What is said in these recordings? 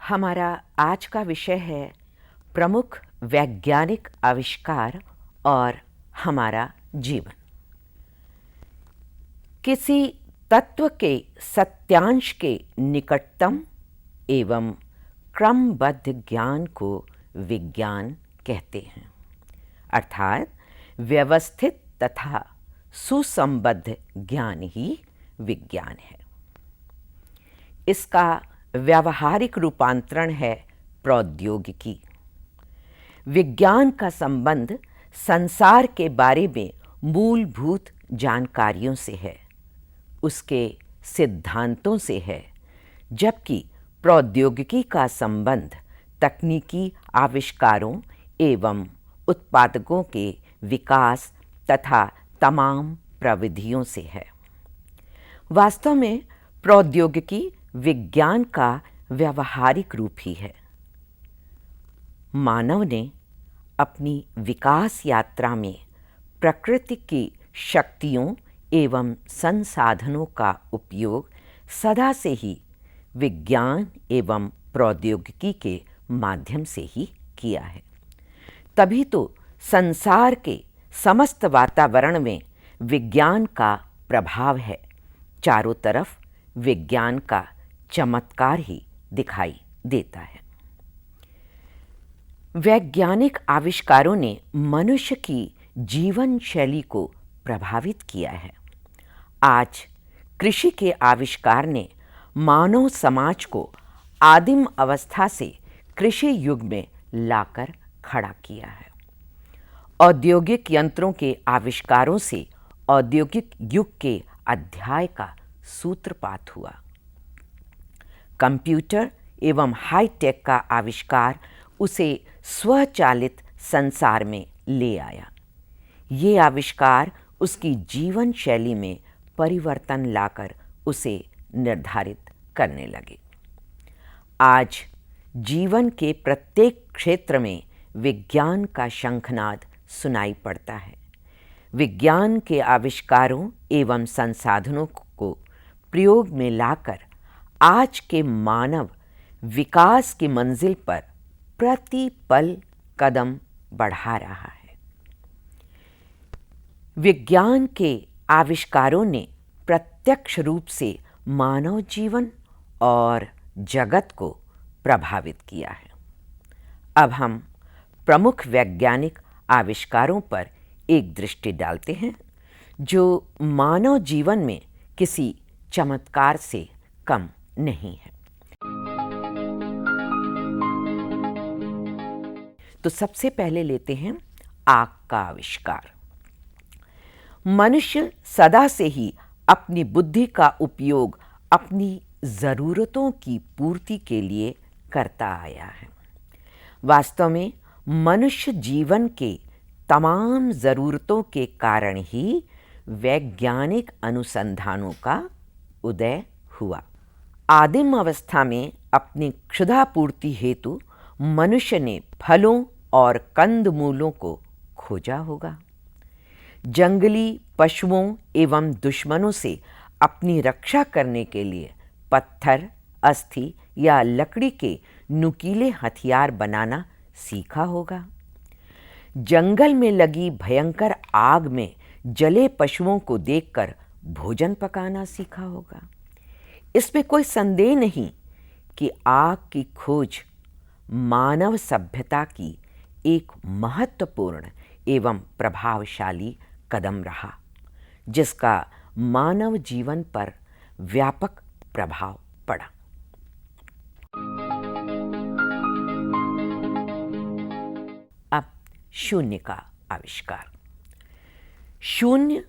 हमारा आज का विषय है प्रमुख वैज्ञानिक आविष्कार और हमारा जीवन। किसी तत्व के सत्यांश के निकटतम एवं क्रमबद्ध ज्ञान को विज्ञान कहते हैं, अर्थात व्यवस्थित तथा सुसंबद्ध ज्ञान ही विज्ञान है। इसका व्यावहारिक रूपांतरण है प्रौद्योगिकी। विज्ञान का संबंध संसार के बारे में मूलभूत जानकारियों से है, उसके सिद्धांतों से है, जबकि प्रौद्योगिकी का संबंध तकनीकी आविष्कारों एवं उत्पादकों के विकास तथा तमाम प्रविधियों से है। वास्तव में प्रौद्योगिकी विज्ञान का व्यावहारिक रूप ही है। मानव ने अपनी विकास यात्रा में प्रकृति की शक्तियों एवं संसाधनों का उपयोग सदा से ही विज्ञान एवं प्रौद्योगिकी के माध्यम से ही किया है। तभी तो संसार के समस्त वातावरण में विज्ञान का प्रभाव है। चारों तरफ विज्ञान का चमत्कार ही दिखाई देता है। वैज्ञानिक आविष्कारों ने मनुष्य की जीवन शैली को प्रभावित किया है। आज कृषि के आविष्कार ने मानव समाज को आदिम अवस्था से कृषि युग में लाकर खड़ा किया है। औद्योगिक यंत्रों के आविष्कारों से औद्योगिक युग के अध्याय का सूत्रपात हुआ। कंप्यूटर एवं हाईटेक का आविष्कार उसे स्वचालित संसार में ले आया। ये आविष्कार उसकी जीवन शैली में परिवर्तन लाकर उसे निर्धारित करने लगे। आज जीवन के प्रत्येक क्षेत्र में विज्ञान का शंखनाद सुनाई पड़ता है। विज्ञान के आविष्कारों एवं संसाधनों को प्रयोग में लाकर आज के मानव विकास की मंजिल पर प्रतिपल कदम बढ़ा रहा है। विज्ञान के आविष्कारों ने प्रत्यक्ष रूप से मानव जीवन और जगत को प्रभावित किया है। अब हम प्रमुख वैज्ञानिक आविष्कारों पर एक दृष्टि डालते हैं, जो मानव जीवन में किसी चमत्कार से कम नहीं है। तो सबसे पहले लेते हैं आग का आविष्कार। मनुष्य सदा से ही अपनी बुद्धि का उपयोग अपनी जरूरतों की पूर्ति के लिए करता आया है। वास्तव में मनुष्य जीवन के तमाम जरूरतों के कारण ही वैज्ञानिक अनुसंधानों का उदय हुआ। आदिम अवस्था में अपनी क्षुधापूर्ति हेतु मनुष्य ने फलों और कंदमूलों को खोजा होगा। जंगली पशुओं एवं दुश्मनों से अपनी रक्षा करने के लिए पत्थर, अस्थि या लकड़ी के नुकीले हथियार बनाना सीखा होगा। जंगल में लगी भयंकर आग में जले पशुओं को देखकर भोजन पकाना सीखा होगा। इसमें कोई संदेह नहीं कि आग की खोज मानव सभ्यता की एक महत्वपूर्ण एवं प्रभावशाली कदम रहा, जिसका मानव जीवन पर व्यापक प्रभाव पड़ा। अब शून्य का आविष्कार। शून्य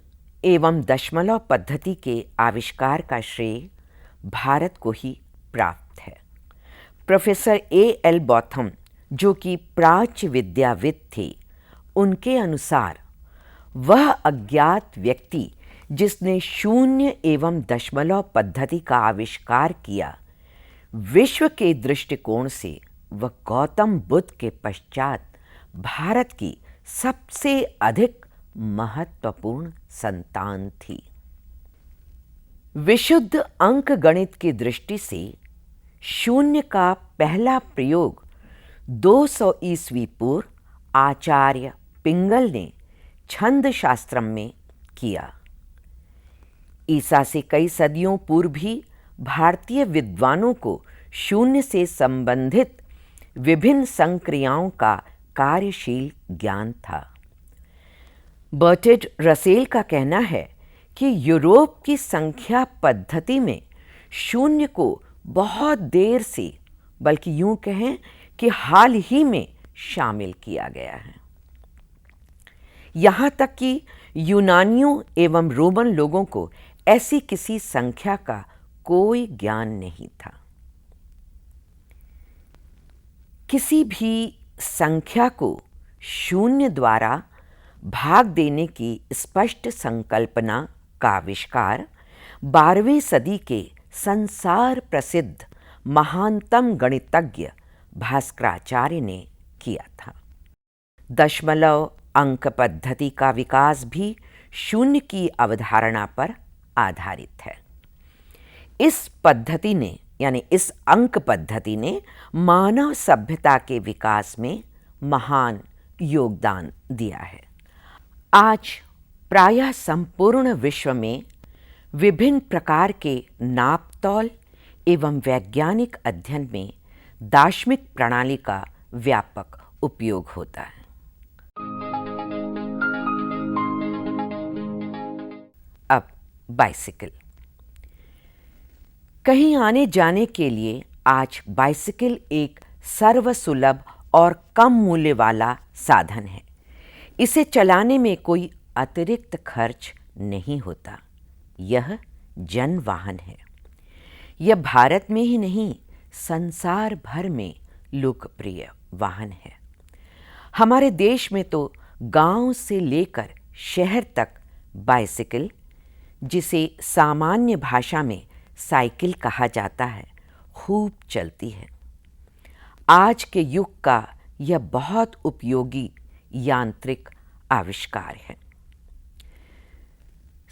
एवं दशमलव पद्धति के आविष्कार का श्रेय भारत को ही प्राप्त है। Professor AL. बॉथम, जो कि प्राच्य विद्याविद थे, उनके अनुसार वह अज्ञात व्यक्ति जिसने शून्य एवं दशमलव पद्धति का आविष्कार किया, विश्व के दृष्टिकोण से वह गौतम बुद्ध के पश्चात भारत की सबसे अधिक महत्वपूर्ण संतान थी। विशुद्ध अंक गणित की दृष्टि से शून्य का पहला प्रयोग 200 ईस्वी पूर्व आचार्य पिंगल ने छंद शास्त्रम में किया। ईसा से कई सदियों पूर्व भी भारतीय विद्वानों को शून्य से संबंधित विभिन्न संक्रियाओं का कार्यशील ज्ञान था। बर्ट्रांड रसेल का कहना है कि यूरोप की संख्या पद्धति में शून्य को बहुत देर से, बल्कि यूं कहें कि हाल ही में शामिल किया गया है। यहां तक कि यूनानियों एवं रोमन लोगों को ऐसी किसी संख्या का कोई ज्ञान नहीं था। किसी भी संख्या को शून्य द्वारा भाग देने की स्पष्ट संकल्पना का आविष्कार 12वीं सदी के संसार प्रसिद्ध महानतम गणितज्ञ भास्कराचार्य ने किया था। दशमलव अंक पद्धति का विकास भी शून्य की अवधारणा पर आधारित है। इस पद्धति ने, यानी इस अंक पद्धति ने मानव सभ्यता के विकास में महान योगदान दिया है। आज प्रायः संपूर्ण विश्व में विभिन्न प्रकार के नापतोल एवं वैज्ञानिक अध्ययन में दार्शनिक प्रणाली का व्यापक उपयोग होता है। अब बाइसिकल। कहीं आने जाने के लिए आज बाइसिकल एक सर्वसुलभ और कम मूल्य वाला साधन है। इसे चलाने में कोई अतिरिक्त खर्च नहीं होता। यह जन वाहन है। यह भारत में ही नहीं, संसार भर में लोकप्रिय वाहन है। हमारे देश में तो गांव से लेकर शहर तक बाइसिकल, जिसे सामान्य भाषा में साइकिल कहा जाता है, खूब चलती है। आज के युग का यह बहुत उपयोगी यांत्रिक आविष्कार है।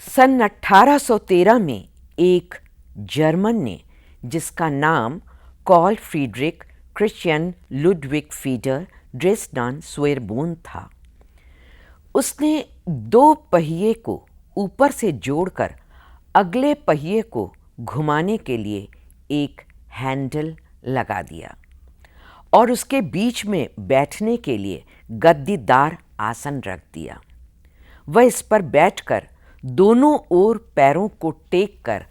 सन 1813 में एक जर्मन ने, जिसका नाम कार्ल फ्रीडरिक क्रिश्चियन लुडविग फीडर ड्रेसडन स्वेरबोन था, उसने दो पहिए को ऊपर से जोड़कर अगले पहिए को घुमाने के लिए एक हैंडल लगा दिया और उसके बीच में बैठने के लिए गद्दीदार आसन रख दिया। वह इस पर बैठकर दोनों ओर पैरों को टेक कर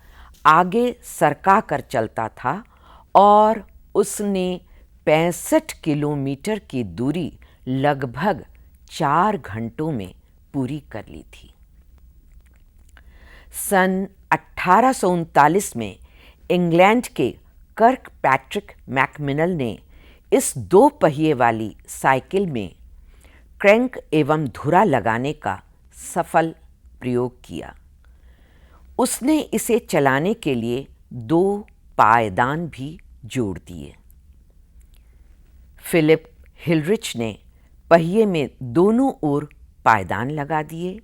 आगे सरका कर चलता था और उसने 65 किलोमीटर की दूरी लगभग 4 घंटों में पूरी कर ली थी। सन 1839 में इंग्लैंड के कर्क पैट्रिक मैकमिनल ने इस 2 पहिए वाली साइकिल में क्रैंक एवं धुरा लगाने का सफल प्रयोग किया। उसने इसे चलाने के लिए 2 पायदान भी जोड़ दिए। फिलिप हिलरिच ने पहिए में दोनों ओर पायदान लगा दिए,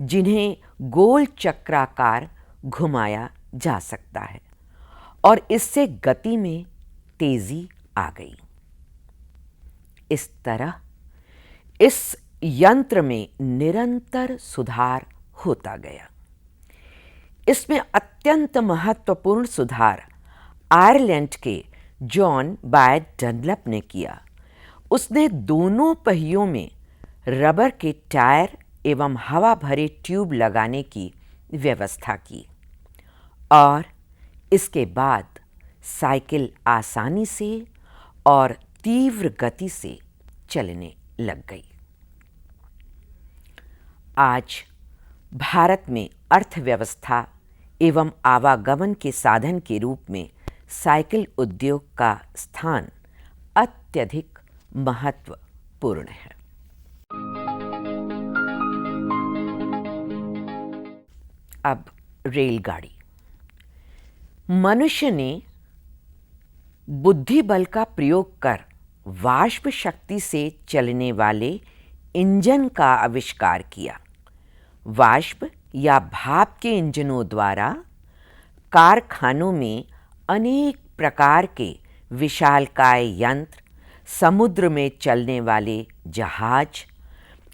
जिन्हें गोल चक्राकार घुमाया जा सकता है, और इससे गति में तेजी आ गई। इस तरह इस यंत्र में निरंतर सुधार होता गया। इसमें अत्यंत महत्वपूर्ण सुधार आयरलैंड के जॉन बायड डनलप ने किया। उसने दोनों पहियों में रबर के टायर एवं हवा भरे ट्यूब लगाने की व्यवस्था की और इसके बाद साइकिल आसानी से और तीव्र गति से चलने लग गई। आज भारत में अर्थव्यवस्था एवं आवागमन के साधन के रूप में साइकिल उद्योग का स्थान अत्यधिक महत्वपूर्ण है। अब रेलगाड़ी। मनुष्य ने बुद्धि बल का प्रयोग कर वाष्प शक्ति से चलने वाले इंजन का आविष्कार किया। वाष्प या भाप के इंजनों द्वारा कारखानों में अनेक प्रकार के विशालकाय यंत्र, समुद्र में चलने वाले जहाज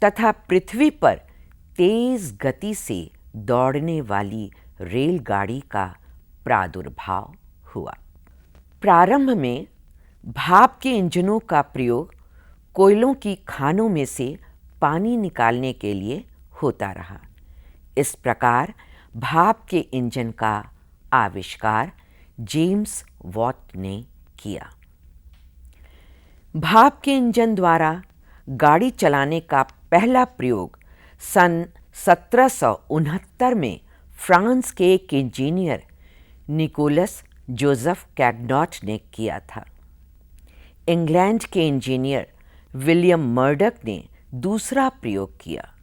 तथा पृथ्वी पर तेज गति से दौड़ने वाली रेलगाड़ी का प्रादुर्भाव हुआ। प्रारंभ में भाप के इंजनों का प्रयोग कोयलों की खानों में से पानी निकालने के लिए होता रहा। इस प्रकार भाप के इंजन का आविष्कार जेम्स वॉट ने किया। भाप के इंजन द्वारा गाड़ी चलाने का पहला प्रयोग सन 1769 में फ्रांस के एक इंजीनियर निकोलस जोसेफ कैगनॉट ने किया था। इंग्लैंड के इंजीनियर विलियम मर्डक ने दूसरा प्रयोग किया।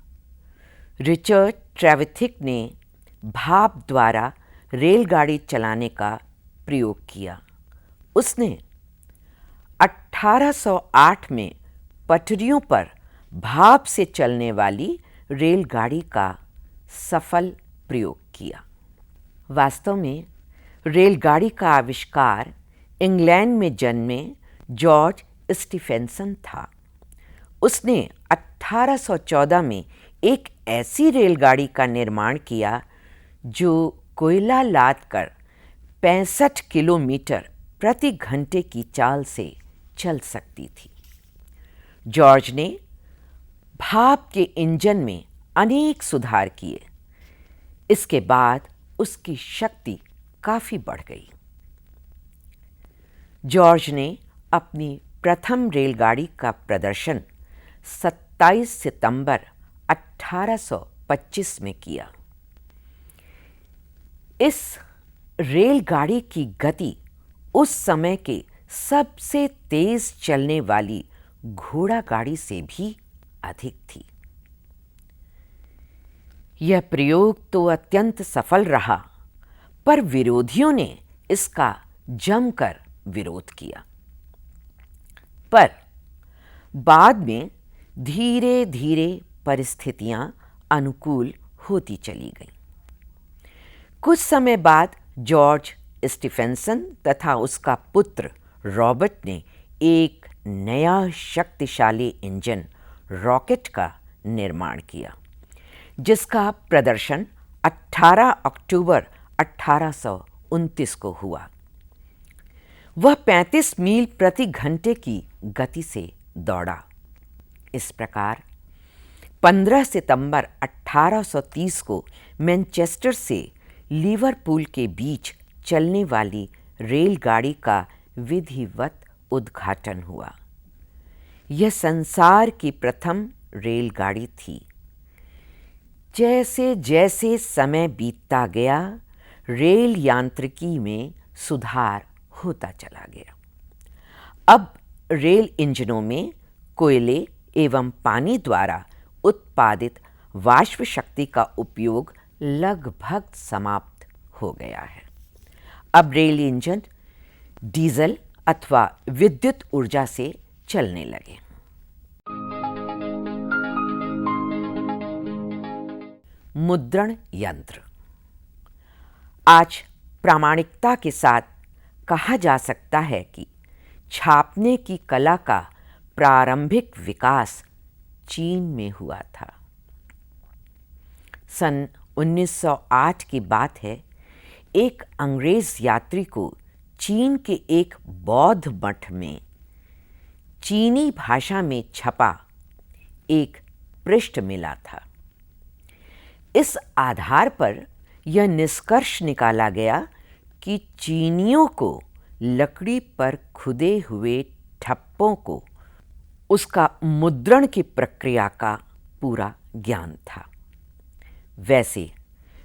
रिचर्ड ट्रेविथिक ने भाप द्वारा रेलगाड़ी चलाने का प्रयोग किया। उसने 1808 में पटरियों पर भाप से चलने वाली रेलगाड़ी का सफल प्रयोग किया। वास्तव में रेलगाड़ी का आविष्कार इंग्लैंड में जन्मे जॉर्ज स्टीफेंसन था। उसने 1814 में एक ऐसी रेलगाड़ी का निर्माण किया जो कोयला लाद कर 65 किलोमीटर प्रति घंटे की चाल से चल सकती थी। जॉर्ज ने भाप के इंजन में अनेक सुधार किए। इसके बाद उसकी शक्ति काफी बढ़ गई। जॉर्ज ने अपनी प्रथम रेलगाड़ी का प्रदर्शन 27 सितंबर 1825 में किया। इस रेलगाड़ी की गति उस समय के सबसे तेज चलने वाली घोड़ा गाड़ी से भी अधिक थी। यह प्रयोग तो अत्यंत सफल रहा, पर विरोधियों ने इसका जमकर विरोध किया। पर बाद में धीरे धीरे परिस्थितियां अनुकूल होती चली गईं। कुछ समय बाद जॉर्ज स्टीफेंसन तथा उसका पुत्र रॉबर्ट ने एक नया शक्तिशाली इंजन रॉकेट का निर्माण किया, जिसका प्रदर्शन 18 अक्टूबर 1829 को हुआ। वह 35 मील प्रति घंटे की गति से दौड़ा। इस प्रकार 15 सितंबर 1830 को मैनचेस्टर से लिवरपूल के बीच चलने वाली रेलगाड़ी का विधिवत उद्घाटन हुआ। यह संसार की प्रथम रेलगाड़ी थी। जैसे जैसे समय बीतता गया, रेल यांत्रिकी में सुधार होता चला गया। अब रेल इंजनों में कोयले एवं पानी द्वारा उत्पादित वाष्प शक्ति का उपयोग लगभग समाप्त हो गया है। अब रेल इंजन डीजल अथवा विद्युत ऊर्जा से चलने लगे। मुद्रण यंत्र। आज प्रामाणिकता के साथ कहा जा सकता है कि छापने की कला का प्रारंभिक विकास चीन में हुआ था। सन 1908 की बात है। एक अंग्रेज यात्री को चीन के एक बौद्ध मठ में चीनी भाषा में छपा एक पृष्ठ मिला था। इस आधार पर यह निष्कर्ष निकाला गया कि चीनियों को लकड़ी पर खुदे हुए ठप्पों को उसका मुद्रण की प्रक्रिया का पूरा ज्ञान था। वैसे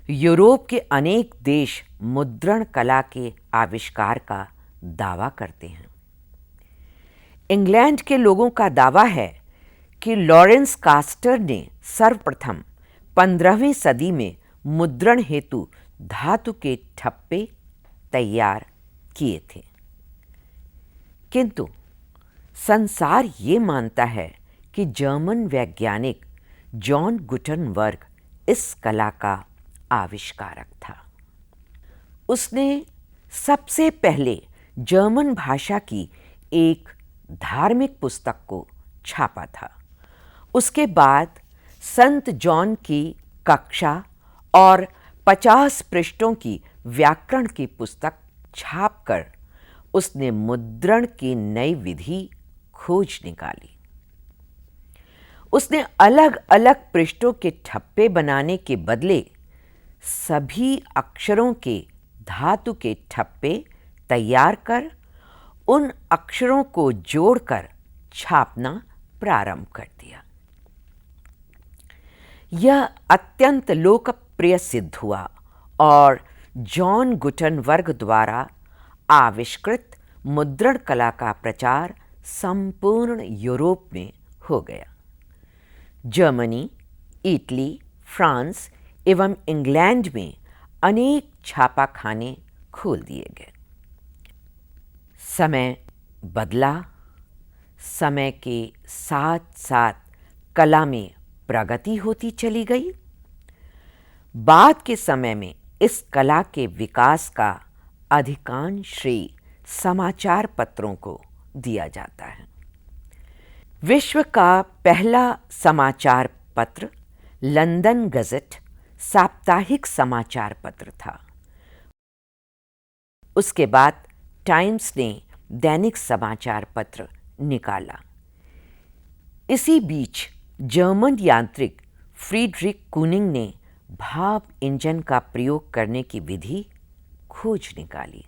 यूरोप के अनेक देश मुद्रण कला के आविष्कार का दावा करते हैं। इंग्लैंड के लोगों का दावा है कि लॉरेंस कास्टर ने सर्वप्रथम 15वीं सदी में मुद्रण हेतु धातु के ठप्पे तैयार किए थे। किंतु संसार ये मानता है कि जर्मन वैज्ञानिक जॉन गुटनबर्ग इस कला का आविष्कारक था। उसने सबसे पहले जर्मन भाषा की एक धार्मिक पुस्तक को छापा था। उसके बाद संत जॉन की कक्षा और 50 पृष्ठों की व्याकरण की पुस्तक छापकर उसने मुद्रण की नई विधि खोज निकाली। उसने अलग अलग पृष्ठों के ठप्पे बनाने के बदले सभी अक्षरों के धातु के ठप्पे तैयार कर उन अक्षरों को जोड़कर छापना प्रारंभ कर दिया। यह अत्यंत लोकप्रिय सिद्ध हुआ और जॉन गुटनबर्ग द्वारा आविष्कृत मुद्रण कला का प्रचार संपूर्ण यूरोप में हो गया। जर्मनी, इटली, फ्रांस एवं इंग्लैंड में अनेक छापाखाने खोल दिए गए। समय बदला, समय के साथ साथ कला में प्रगति होती चली गई। बाद के समय में इस कला के विकास का अधिकांश श्रेय समाचार पत्रों को दिया जाता है। विश्व का पहला समाचार पत्र लंदन गज़ेट साप्ताहिक समाचार पत्र था। उसके बाद टाइम्स ने दैनिक समाचार पत्र निकाला। इसी बीच जर्मन यांत्रिक फ्रीडरिक कुनिंग ने भाप इंजन का प्रयोग करने की विधि खोज निकाली।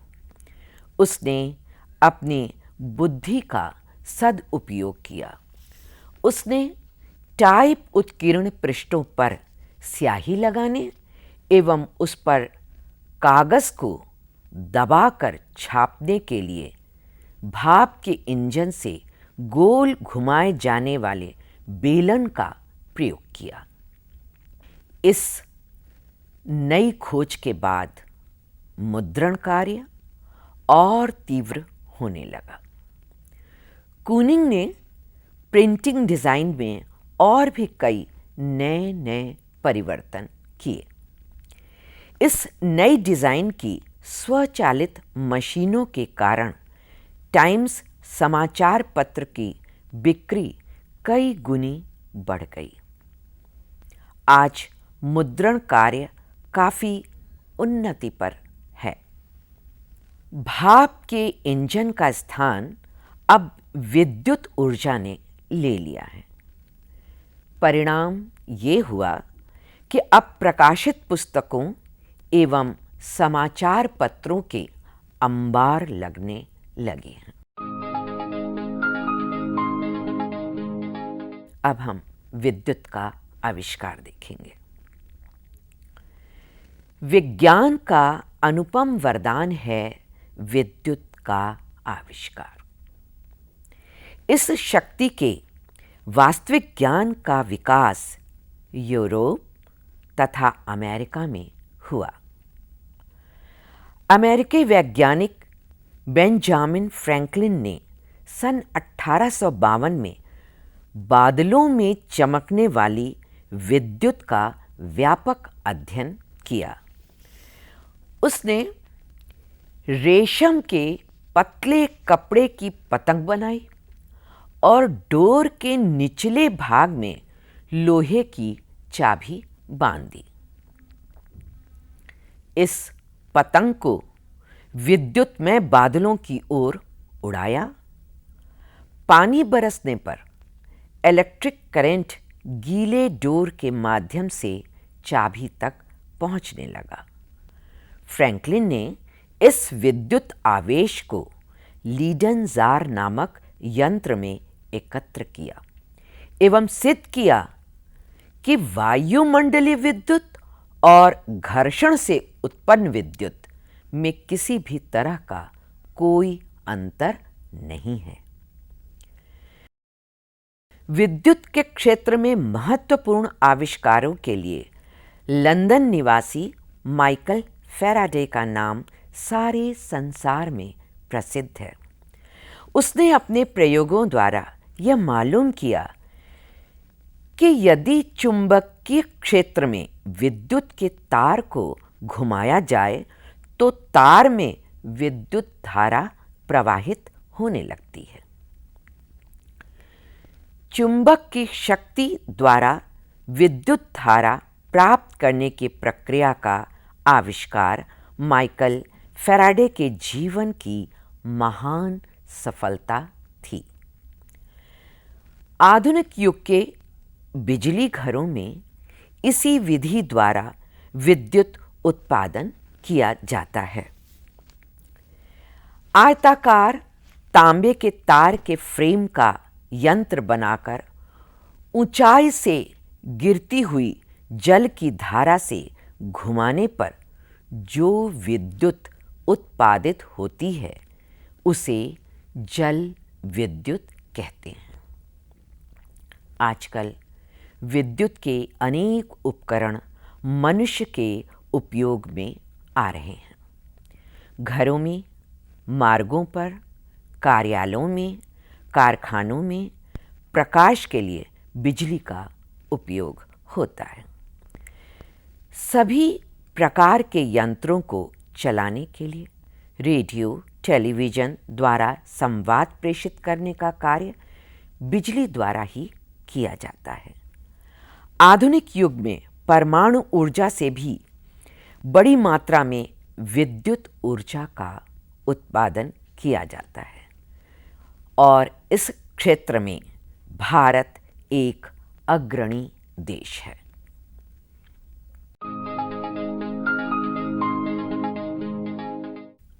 उसने अपनी बुद्धि का सदुपयोग किया। उसने टाइप उत्कीर्ण पृष्ठों पर स्याही लगाने एवं उस पर कागज को दबाकर छापने के लिए भाप के इंजन से गोल घुमाए जाने वाले बेलन का प्रयोग किया। इस नई खोज के बाद मुद्रण कार्य और तीव्र होने लगा। कुनिंग ने प्रिंटिंग डिज़ाइन में और भी कई नए नए परिवर्तन किए। इस नई डिज़ाइन की स्वचालित मशीनों के कारण टाइम्स समाचार पत्र की बिक्री कई गुनी बढ़ गई। आज मुद्रण कार्य काफ़ी उन्नति पर है। भाप के इंजन का स्थान अब विद्युत ऊर्जा ने ले लिया है। परिणाम ये हुआ कि अब प्रकाशित पुस्तकों एवं समाचार पत्रों के अंबार लगने लगे हैं। अब हम विद्युत का आविष्कार देखेंगे। विज्ञान का अनुपम वरदान है विद्युत का आविष्कार। इस शक्ति के वास्तविक ज्ञान का विकास यूरोप तथा अमेरिका में हुआ। अमेरिकी वैज्ञानिक बेंजामिन फ्रैंकलिन ने सन 1852 में बादलों में चमकने वाली विद्युत का व्यापक अध्ययन किया। उसने रेशम के पतले कपड़े की पतंग बनाई और डोर के निचले भाग में लोहे की चाबी बांध दी। इस पतंग को विद्युत में बादलों की ओर उड़ाया। पानी बरसने पर इलेक्ट्रिक करंट गीले डोर के माध्यम से चाबी तक पहुंचने लगा। फ्रैंकलिन ने इस विद्युत आवेश को लीडन जार नामक यंत्र में एकत्र किया एवं सिद्ध किया कि वायुमंडलीय विद्युत और घर्षण से उत्पन्न विद्युत में किसी भी तरह का कोई अंतर नहीं है। विद्युत के क्षेत्र में महत्वपूर्ण आविष्कारों के लिए लंदन निवासी माइकल फैराडे का नाम सारे संसार में प्रसिद्ध है। उसने अपने प्रयोगों द्वारा यह मालूम किया कि यदि चुंबकीय क्षेत्र में विद्युत के तार को घुमाया जाए तो तार में विद्युत धारा प्रवाहित होने लगती है। चुंबक की शक्ति द्वारा विद्युत धारा प्राप्त करने की प्रक्रिया का आविष्कार माइकल फैराडे के जीवन की महान सफलता थी। आधुनिक युग के बिजली घरों में इसी विधि द्वारा विद्युत उत्पादन किया जाता है। आयताकार तांबे के तार के फ्रेम का यंत्र बनाकर ऊंचाई से गिरती हुई जल की धारा से घुमाने पर जो विद्युत उत्पादित होती है उसे जल विद्युत कहते हैं। आजकल विद्युत के अनेक उपकरण मनुष्य के उपयोग में आ रहे हैं। घरों में, मार्गों पर, कार्यालयों में, कारखानों में प्रकाश के लिए बिजली का उपयोग होता है। सभी प्रकार के यंत्रों को चलाने के लिए रेडियो, टेलीविज़न द्वारा संवाद प्रेषित करने का कार्य बिजली द्वारा ही किया जाता है। आधुनिक युग में परमाणु ऊर्जा से भी बड़ी मात्रा में विद्युत ऊर्जा का उत्पादन किया जाता है और इस क्षेत्र में भारत एक अग्रणी देश है।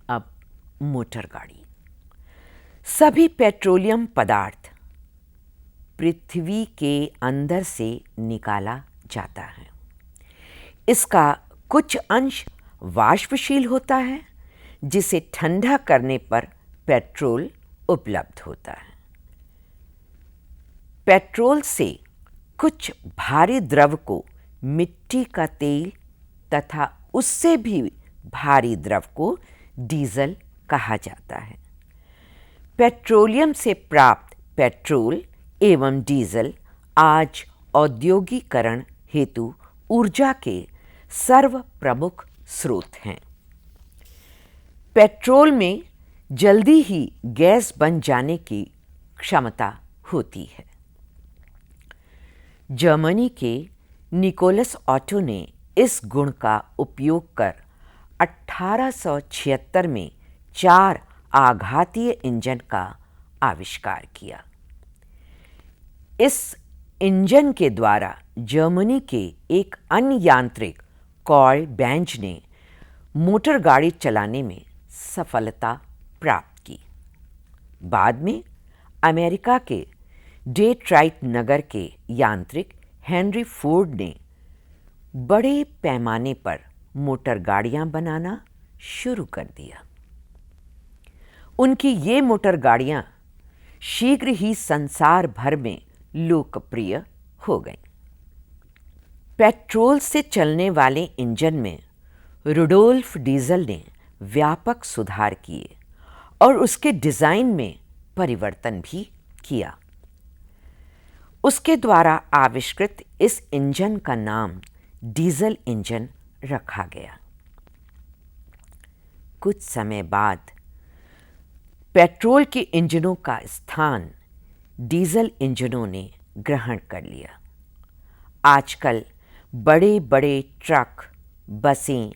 अब मोटर गाड़ी। सभी पेट्रोलियम पदार्थ पृथ्वी के अंदर से निकाला जाता है। इसका कुछ अंश वाष्पशील होता है जिसे ठंडा करने पर पेट्रोल उपलब्ध होता है। पेट्रोल से कुछ भारी द्रव को मिट्टी का तेल तथा उससे भी भारी द्रव को डीजल कहा जाता है। पेट्रोलियम से प्राप्त पेट्रोल एवं डीजल आज औद्योगिकरण हेतु ऊर्जा के सर्व प्रमुख स्रोत हैं। पेट्रोल में जल्दी ही गैस बन जाने की क्षमता होती है। जर्मनी के निकोलस ऑटो ने इस गुण का उपयोग कर 1876 में 4 आघातीय इंजन का आविष्कार किया। इस इंजन के द्वारा जर्मनी के एक अन्य यांत्रिक कार्ल बेंज ने मोटर गाड़ी चलाने में सफलता प्राप्त की। बाद में अमेरिका के डेट्राइट नगर के यांत्रिक हेनरी फोर्ड ने बड़े पैमाने पर मोटर गाड़ियां बनाना शुरू कर दिया। उनकी ये मोटर गाड़ियां शीघ्र ही संसार भर में लोकप्रिय हो गईं। पेट्रोल से चलने वाले इंजन में रुडोल्फ डीजल ने व्यापक सुधार किए और उसके डिजाइन में परिवर्तन भी किया। उसके द्वारा आविष्कृत इस इंजन का नाम डीजल इंजन रखा गया। कुछ समय बाद पेट्रोल के इंजनों का स्थान डीजल इंजनों ने ग्रहण कर लिया। आजकल बड़े बड़े ट्रक, बसें,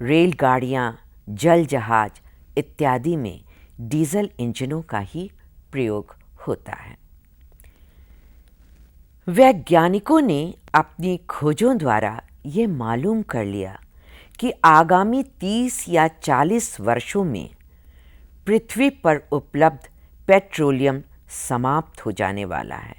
रेलगाड़ियां, जल जहाज इत्यादि में डीजल इंजनों का ही प्रयोग होता है। वैज्ञानिकों ने अपनी खोजों द्वारा ये मालूम कर लिया कि आगामी 30 या 40 वर्षों में पृथ्वी पर उपलब्ध पेट्रोलियम समाप्त हो जाने वाला है।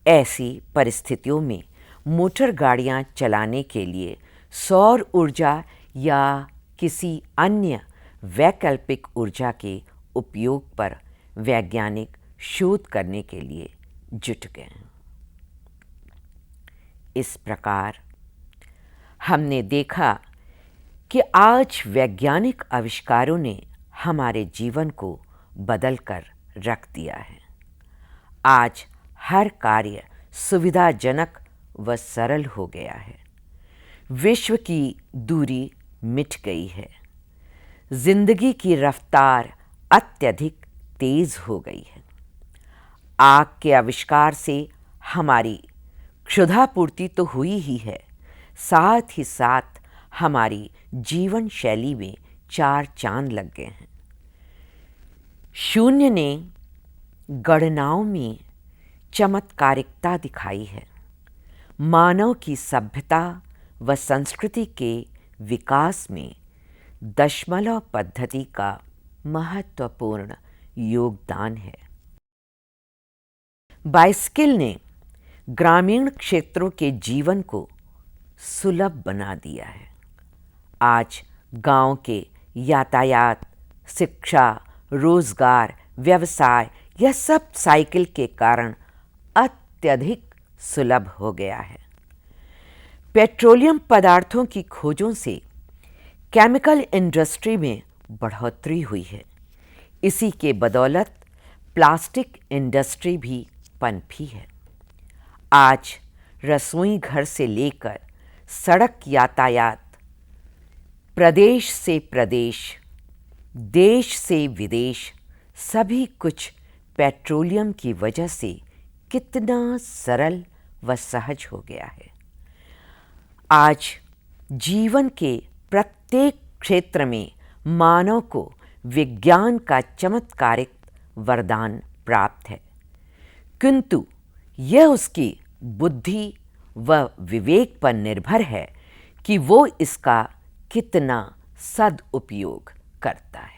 ऐसी परिस्थितियों में मोटर गाड़ियां चलाने के लिए सौर ऊर्जा या किसी अन्य वैकल्पिक ऊर्जा के उपयोग पर वैज्ञानिक शोध करने के लिए जुट गए। इस प्रकार हमने देखा कि आज वैज्ञानिक आविष्कारों ने हमारे जीवन को बदल कर रख दिया है। आज हर कार्य सुविधाजनक व सरल हो गया है। विश्व की दूरी मिट गई है। जिंदगी की रफ्तार अत्यधिक तेज हो गई है। आग के आविष्कार से हमारी क्षुधापूर्ति तो हुई ही है, साथ ही साथ हमारी जीवन शैली में 4 चांद लग गए हैं। शून्य ने गणनाओं में चमत्कारिकता दिखाई है। मानव की सभ्यता व संस्कृति के विकास में दशमलव पद्धति का महत्वपूर्ण योगदान है। बाइसिकल ने ग्रामीण क्षेत्रों के जीवन को सुलभ बना दिया है। आज गांव के यातायात, शिक्षा, रोजगार, व्यवसाय यह सब साइकिल के कारण अत्यधिक सुलभ हो गया है। पेट्रोलियम पदार्थों की खोजों से केमिकल इंडस्ट्री में बढ़ोतरी हुई है। इसी के बदौलत प्लास्टिक इंडस्ट्री भी पनपी है। आज रसोई घर से लेकर सड़क यातायात, प्रदेश से प्रदेश, देश से विदेश, सभी कुछ पेट्रोलियम की वजह से कितना सरल व सहज हो गया है। आज जीवन के प्रत्येक क्षेत्र में मानव को विज्ञान का चमत्कारिक वरदान प्राप्त है, किंतु यह उसकी बुद्धि व विवेक पर निर्भर है कि वो इसका कितना सदुपयोग करता है।